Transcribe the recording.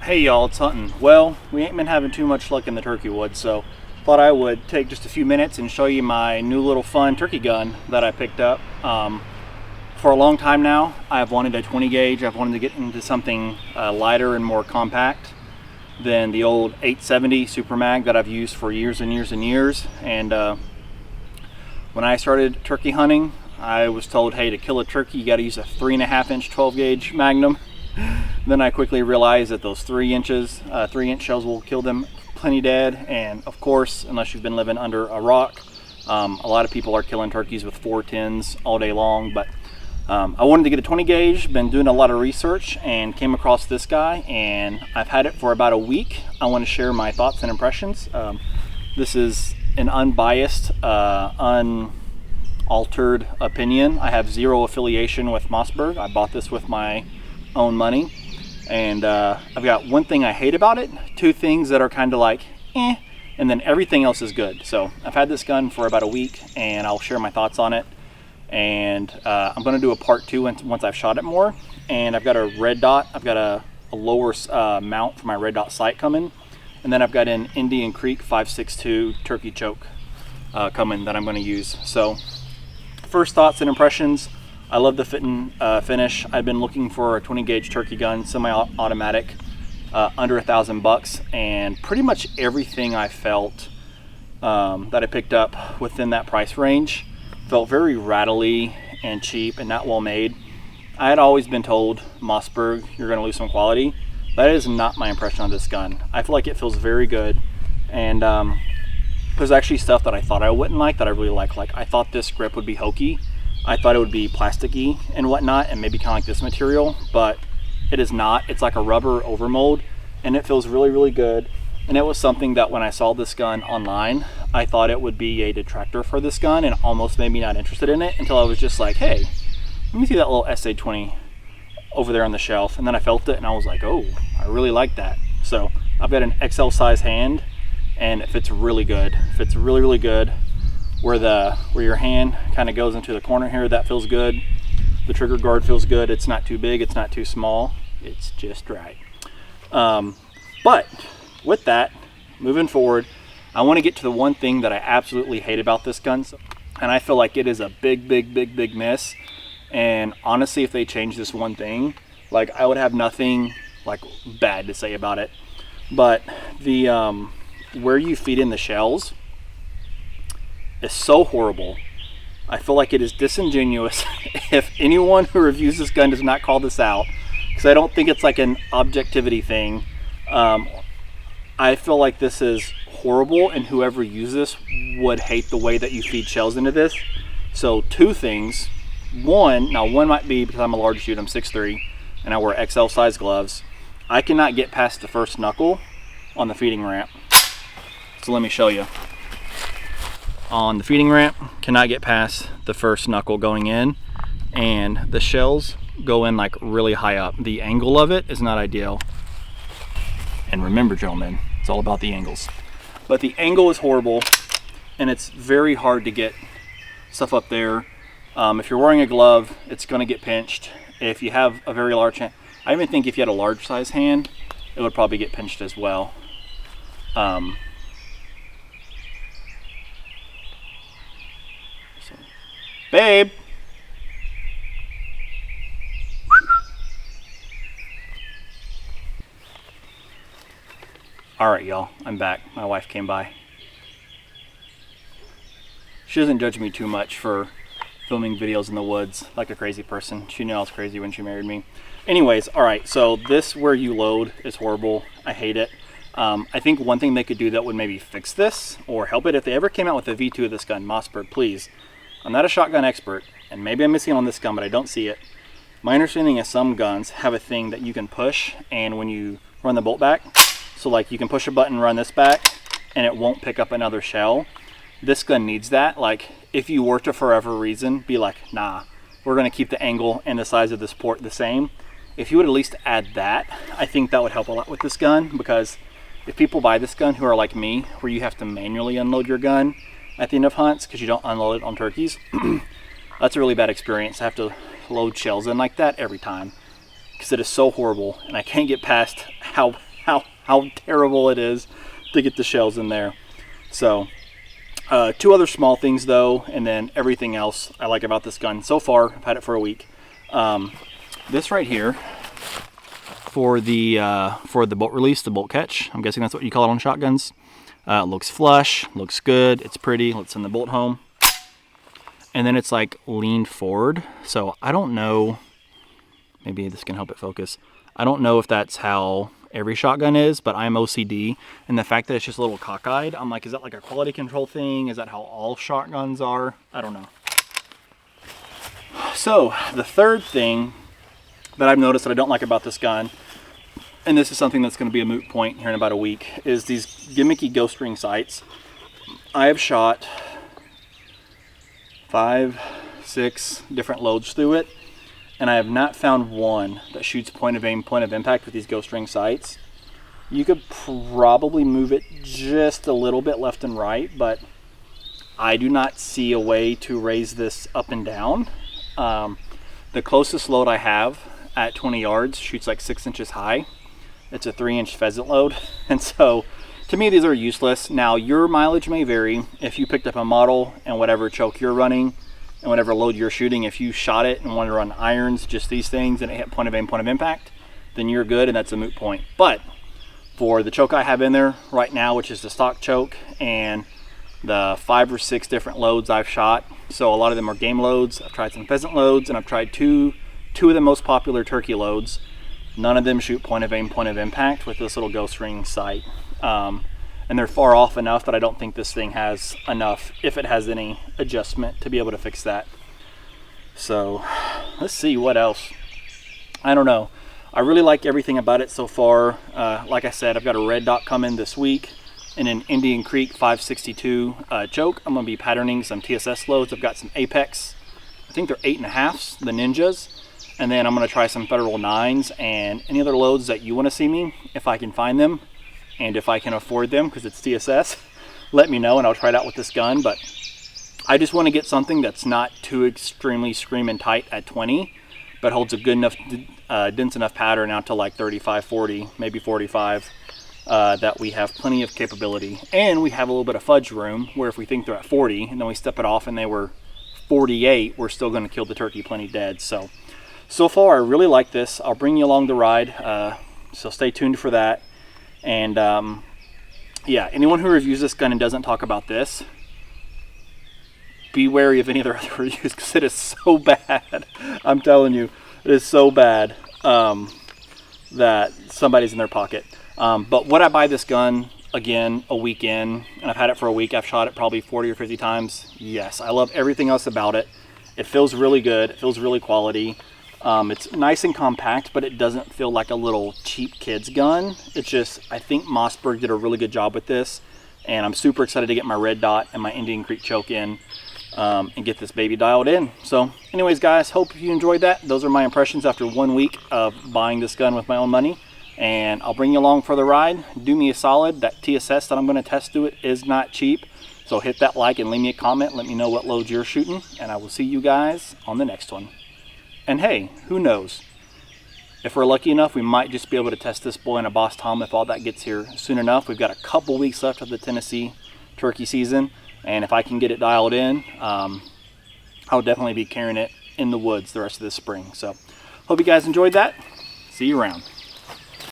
Hey y'all, it's Hunting. Well, we ain't been having too much luck in the turkey woods, so thought I would take just a few minutes and show you my new little fun turkey gun that I picked up. For a long time now, I've wanted a 20 gauge. I've wanted to get into something lighter and more compact than the old 870 Super Mag that I've used for years and years and years. And when I started turkey hunting, I was told, hey, to kill a turkey, you gotta use a 3.5 inch 12 gauge Magnum. Then I quickly realized that those 3-inch shells will kill them plenty dead. And of course, unless you've been living under a rock, a lot of people are killing turkeys with 410s all day long. But I wanted to get a 20 gauge, been doing a lot of research and came across this guy, and I've had it for about a week. I want to share my thoughts and impressions. This is an unbiased, unaltered opinion. I have zero affiliation with Mossberg. I bought this with my own money, and I've got one thing I hate about it, two things that are kind of like and then everything else is good. So I've had this gun for about a week and I'll share my thoughts on it, and I'm going to do a part 2 once I've shot it more. And I've got a red dot, I've got a lower mount for my red dot sight coming, and then I've got an Indian Creek 5.62 turkey choke coming that I'm going to use. So first thoughts and impressions. I love the fit and finish. I've been looking for a 20 gauge turkey gun, semi-automatic, under $1,000, and pretty much everything I felt that I picked up within that price range felt very rattly and cheap and not well made. I had always been told, Mossberg, you're going to lose some quality. That is not my impression of this gun. I feel like it feels very good, and there's actually stuff that I thought I wouldn't like that I really like. Like, I thought this grip would be hokey. I thought it would be plasticky and whatnot, and maybe kind of like this material, but it is not. It's like a rubber overmold, and it feels really, really good. And it was something that when I saw this gun online, I thought it would be a detractor for this gun, and almost made me not interested in it until I was just like, hey, let me see that little SA20 over there on the shelf. And then I felt it and I was like, oh, I really like that. So I've got an XL size hand, and it fits really good. It fits really, really good. Where your hand kind of goes into the corner here, that feels good. The trigger guard feels good. It's not too big, it's not too small, it's just right. But with that, moving forward, I want to get to the one thing that I absolutely hate about this gun, and I feel like it is a big miss. And honestly, if they change this one thing, like, I would have nothing like bad to say about it. But the where you feed in the shells is so horrible. I feel like it is disingenuous if anyone who reviews this gun does not call this out, because I don't think it's like an objectivity thing. I feel like this is horrible, and whoever uses this would hate the way that you feed shells into this. So two things. One might be because I'm a large dude, I'm 6'3", and I wear XL size gloves. I cannot get past the first knuckle on the feeding ramp. So let me show you. On the feeding ramp, cannot get past the first knuckle going in, and the shells go in like really high up. The angle of it is not ideal. And remember, gentlemen, it's all about the angles. But the angle is horrible, and it's very hard to get stuff up there. If you're wearing a glove, it's going to get pinched. If you have a very large hand, I even think if you had a large size hand, it would probably get pinched as well. Babe! Alright, y'all, I'm back. My wife came by. She doesn't judge me too much for filming videos in the woods like a crazy person. She knew I was crazy when she married me. Anyways, alright, so this where you load is horrible. I hate it. I think one thing they could do that would maybe fix this or help it, if they ever came out with a V2 of this gun, Mossberg, please. I'm not a shotgun expert, and maybe I'm missing on this gun, but I don't see it. My understanding is some guns have a thing that you can push, and when you run the bolt back, so like you can push a button, run this back, and it won't pick up another shell. This gun needs that. Like, if you were to, for whatever reason, be like, nah, we're going to keep the angle and the size of this port the same. If you would at least add that, I think that would help a lot with this gun, because if people buy this gun who are like me, where you have to manually unload your gun at the end of hunts because you don't unload it on turkeys, that's a really bad experience. I have to load shells in like that every time because it is so horrible, and I can't get past how how terrible it is to get the shells in there. So 2 other small things though, and then everything else I like about this gun so far. I've had it for a week. This right here for the bolt release, the bolt catch. I'm guessing that's what you call it on shotguns. It looks flush, looks good, it's pretty. Let's send the bolt home. And then it's like leaned forward. So I don't know, maybe this can help it focus. I don't know if that's how every shotgun is, but I'm OCD. And the fact that it's just a little cockeyed, I'm like, is that like a quality control thing? Is that how all shotguns are? I don't know. So the third thing that I've noticed that I don't like about this gun, and this is something that's going to be a moot point here in about a week, is these gimmicky ghost ring sights. I have shot 5, 6 different loads through it, and I have not found one that shoots point of aim, point of impact with these ghost ring sights. You could probably move it just a little bit left and right, but I do not see a way to raise this up and down. The closest load I have at 20 yards shoots like 6 inches high. It's a 3-inch pheasant load, and so to me these are useless. Now your mileage may vary. If you picked up a model and whatever choke you're running and whatever load you're shooting, if you shot it and wanted to run irons, just these things, and it hit point of aim, point of impact, then you're good, and that's a moot point. But for the choke I have in there right now, which is the stock choke, and the 5 or 6 different loads I've shot, so a lot of them are game loads. I've tried some pheasant loads, and I've tried two of the most popular turkey loads. None of them shoot point of aim, point of impact with this little ghost ring sight. And they're far off enough that I don't think this thing has enough, if it has any adjustment, to be able to fix that. So let's see what else. I don't know. I really like everything about it so far. Like I said, I've got a red dot coming this week and an Indian Creek 562 choke. I'm going to be patterning some TSS loads. I've got some Apex, I think they're 8.5s, the Ninjas. And then I'm going to try some Federal 9s and any other loads that you want to see me, if I can find them and if I can afford them, because it's TSS. Let me know and I'll try it out with this gun. But I just want to get something that's not too extremely screaming tight at 20, but holds a good enough, dense enough pattern out to like 35, 40, maybe 45, that we have plenty of capability. And we have a little bit of fudge room where if we think they're at 40 and then we step it off and they were 48, we're still going to kill the turkey plenty dead. So far, I really like this. I'll bring you along the ride, so stay tuned for that. And yeah, anyone who reviews this gun and doesn't talk about this, be wary of any other reviews, because it is so bad. I'm telling you, it is so bad that somebody's in their pocket. But would I buy this gun again a week in, and I've had it for a week, I've shot it probably 40 or 50 times? Yes. I love everything else about it. It feels really good. It feels really quality. It's nice and compact, but it doesn't feel like a little cheap kid's gun. It's just, I think Mossberg did a really good job with this, and I'm super excited to get my red dot and my Indian Creek choke in, and get this baby dialed in. So anyways, guys, hope you enjoyed that. Those are my impressions after 1 week of buying this gun with my own money, and I'll bring you along for the ride. Do me a solid. That TSS that I'm going to test to it is not cheap, so hit that like and leave me a comment. Let me know what loads you're shooting, and I will see you guys on the next one. And hey, who knows? If we're lucky enough, we might just be able to test this boy in a Boss Tom if all that gets here soon enough. We've got a couple weeks left of the Tennessee turkey season, and if I can get it dialed in, I'll definitely be carrying it in the woods the rest of this spring. So hope you guys enjoyed that. See you around.